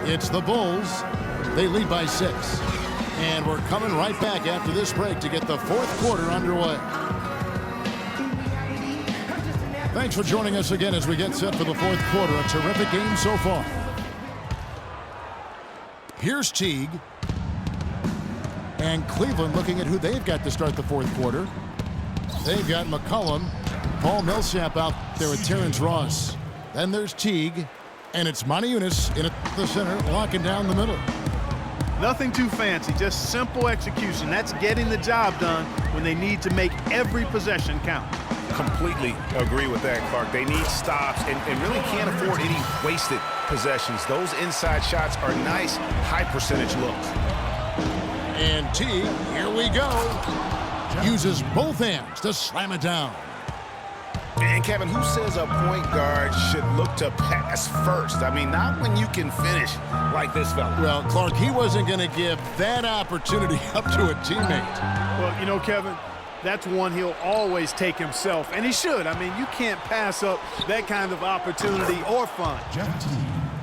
It's the Bulls. They lead by 6. And we're coming right back after this break to get the fourth quarter underway. Thanks for joining us again as we get set for the fourth quarter. A terrific game so far. Here's Teague. And Cleveland looking at who they've got to start the fourth quarter. They've got McCollum, Paul Millsap out there with Terrence Ross. Then there's Teague, and it's Moniunas in at the center, locking down the middle. Nothing too fancy, just simple execution. That's getting the job done when they need to make every possession count. Completely agree with that, Clark. They need stops and really can't afford any wasted possessions. Those inside shots are nice, high percentage looks. And Teague, here we go. Uses both hands to slam it down. And Kevin, who says a point guard should look to pass first? I mean, not when you can finish like this fella. Well, Clark, he wasn't going to give that opportunity up to a teammate. Well, you know, Kevin, that's one he'll always take himself, and he should. I mean, you can't pass up that kind of opportunity or fun.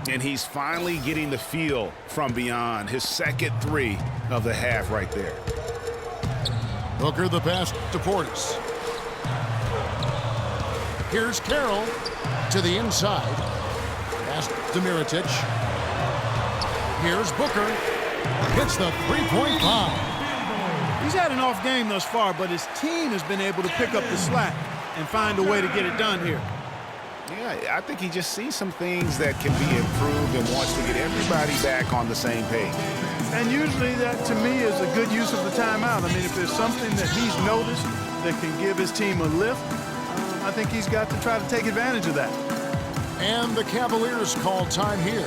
And he's finally getting the feel from beyond. His second three of the half right there. Booker the pass to Portis. Here's Carroll to the inside. Pass to Mirotic. Here's Booker. Hits the three-point bomb. He's had an off game thus far, but his team has been able to pick up the slack and find a way to get it done here. Yeah, I think he just sees some things that can be improved and wants to get everybody back on the same page. And usually that, to me, is a good use of the timeout. I mean, if there's something that he's noticed that can give his team a lift, I think he's got to try to take advantage of that. And the Cavaliers call time here.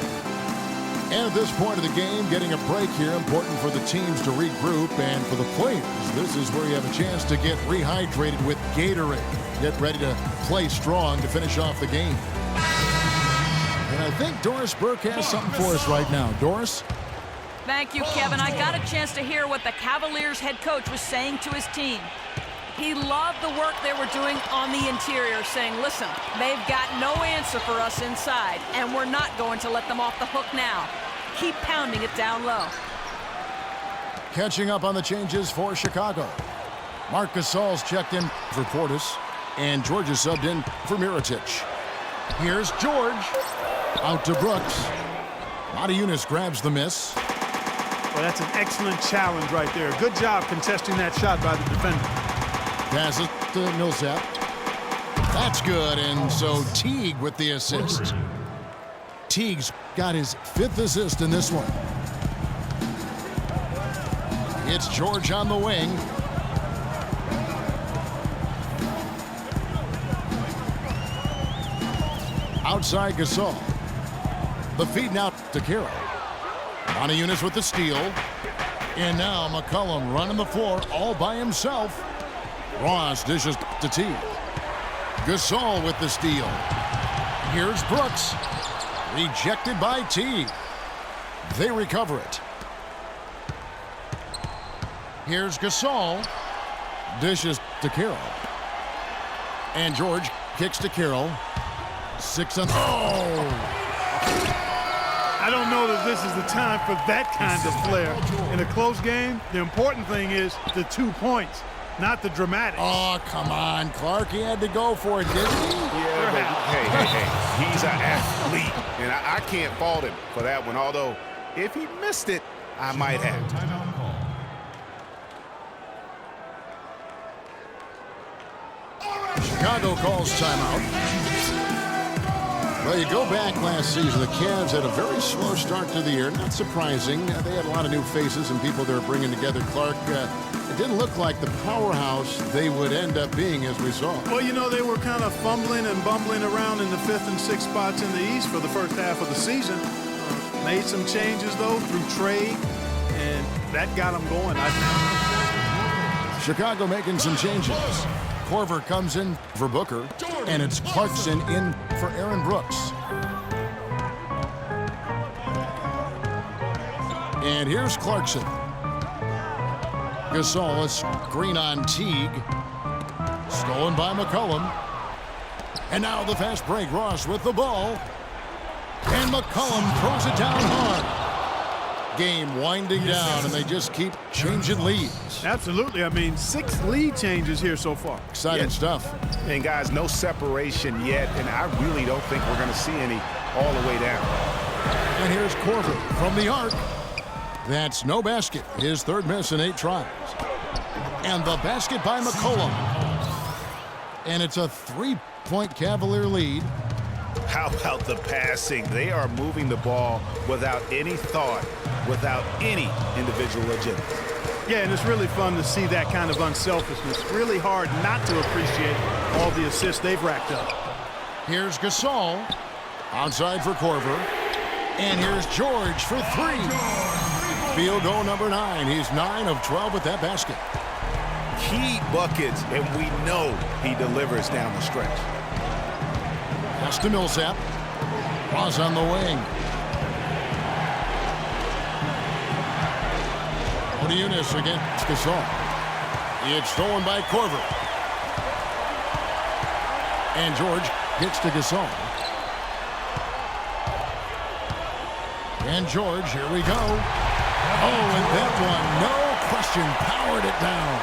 And at this point of the game, getting a break here, important for the teams to regroup, and for the players, this is where you have a chance to get rehydrated with Gatorade. Get ready to play strong to finish off the game. And I think Doris Burke has something for us right now. Doris? Thank you, Kevin. I got a chance to hear what the Cavaliers head coach was saying to his team. He loved the work they were doing on the interior, saying, listen, they've got no answer for us inside, and we're not going to let them off the hook now. Keep pounding it down low. Catching up on the changes for Chicago. Marc Gasol's checked in for Portis, and George is subbed in for Mirotic. Here's George. Out to Brooks. Moniunas grabs the miss. Well, that's an excellent challenge right there. Good job contesting that shot by the defender. Passes to Millsap. That's good, and so Teague with the assist. Teague's got his 5th assist in this one. It's George on the wing. Outside Gasol. The feed now to Carroll. Moniunas with the steal. And now McCollum running the floor all by himself. Ross dishes to Teague. Gasol with the steal. Here's Brooks. Rejected by Teague. They recover it. Here's Gasol. Dishes to Carroll. And George kicks to Carroll. 6 and I don't know that this is the time for that kind of flair. In a close game, the important thing is the 2 points, not the dramatics. Oh, come on, Clark. He had to go for it, didn't he? Yeah, but hey. He's an athlete, and I can't fault him for that one. Although, if he missed it, I might have. Chicago calls timeout. Well, you go back last season, the Cavs had a very slow start to the year. Not surprising. They had a lot of new faces and people they were bringing together. Clark, it didn't look like the powerhouse they would end up being, as we saw. Well, you know, they were kind of fumbling and bumbling around in the 5th and 6th spots in the East for the first half of the season. Made some changes, though, through trade, and that got them going, I think. Chicago making some changes. Korver comes in for Booker, and it's Clarkson in for Aaron Brooks. And here's Clarkson. Gasol, a screen on Teague. Stolen by McCollum. And now the fast break. Ross with the ball. And McCollum throws it down hard. Game winding down, and they just keep changing leads. Absolutely. I mean, 6 lead changes here so far. Exciting stuff. And, guys, no separation yet, and I really don't think we're going to see any all the way down. And here's Corver from the arc. That's no basket. His third miss in 8 tries. And the basket by McCollum. And it's a 3-point Cavalier lead. How about the passing? They are moving the ball without any thought, without any individual agenda. Yeah, and it's really fun to see that kind of unselfishness. Really hard not to appreciate all the assists they've racked up. Here's Gasol. Outside for Corver. And here's George for 3. Field goal number 9. He's 9 of 12 with that basket. Key buckets, and we know he delivers down the stretch. Pass to Millsap. Ross on the wing. Unis against Gasol. It's stolen by Corver. And George gets to Gasol. And George, here we go. Oh, and that one, no question, powered it down.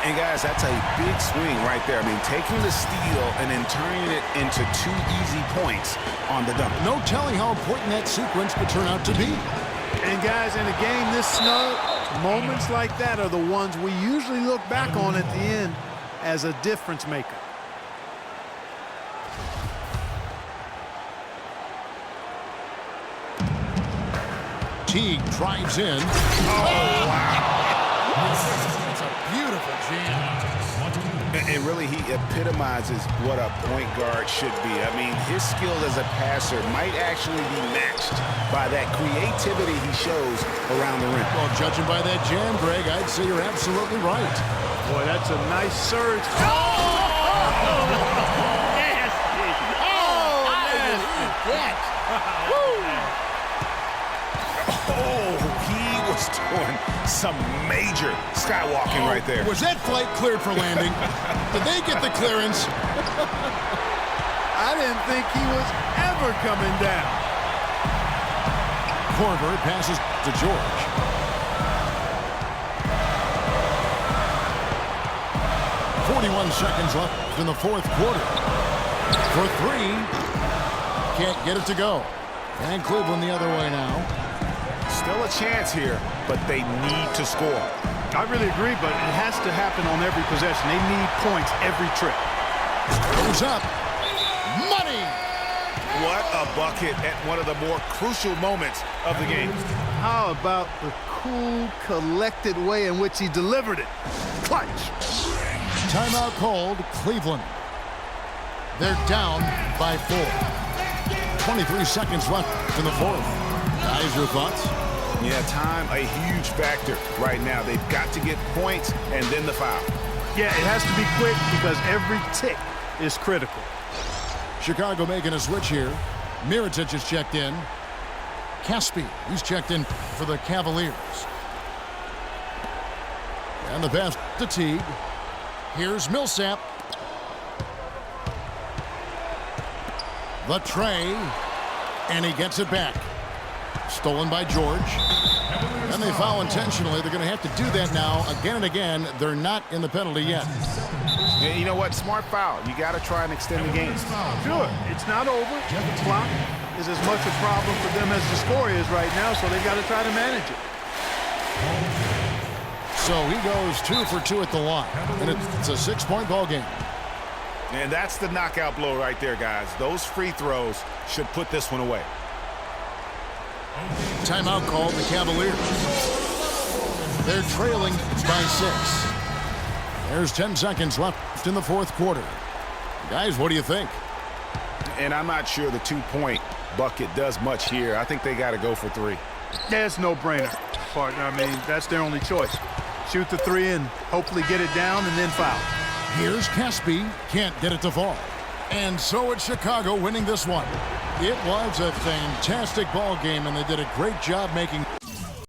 And guys, that's a big swing right there. I mean, taking the steal and then turning it into 2 easy points on the dunk. No telling how important that sequence could turn out to be. And guys, in a game this snug, moments like that are the ones we usually look back on at the end as a difference maker. Teague drives in. Oh, wow. It's a beautiful jam. And really, he epitomizes what a point guard should be. I mean, his skill as a passer might actually be matched by that creativity he shows around the rim. Well, judging by that jam, Greg, I'd say you're absolutely right. Boy, that's a nice surge. He was doing some major skywalking right there. Was that flight cleared for landing? Did they get the clearance? I didn't think he was ever coming down. Corver passes to George. .41 seconds left in the fourth quarter. For 3. Can't get it to go. And Cleveland the other way now. Still a chance here, but they need to score. I really agree, but it has to happen on every possession. They need points every trip. Goes up. Money! What a bucket at one of the more crucial moments of the game. How about the cool, collected way in which he delivered it? Clutch. Timeout called, Cleveland. They're down by 4. 23 seconds left in the fourth. Guys, your thoughts? Yeah, time a huge factor right now. They've got to get points and then the foul. Yeah, it has to be quick because every tick is critical. Chicago making a switch here. Mirotic is checked in. Caspi, he's checked in for the Cavaliers. And the pass to Teague. Here's Millsap. The tray. And he gets it back. Stolen by George. And they foul intentionally. They're going to have to do that now again and again. They're not in the penalty yet. Yeah, you know what? Smart foul. You got to try and extend the game. Sure, it's not over. The clock is as much a problem for them as the score is right now, so they've got to try to manage it. So he goes 2 for 2 at the line. And it's a 6-point ball game. And that's the knockout blow right there, guys. Those free throws should put this one away. Timeout called the Cavaliers. They're trailing by 6. There's 10 seconds left in the fourth quarter. Guys, what do you think? And I'm not sure the 2-point bucket does much here. I think they got to go for 3. Yeah, it's no-brainer, partner. I mean, that's their only choice. Shoot the 3 and hopefully get it down and then foul. Here's Caspi. Can't get it to fall. And so it's Chicago winning this one. It was a fantastic ball game, and they did a great job making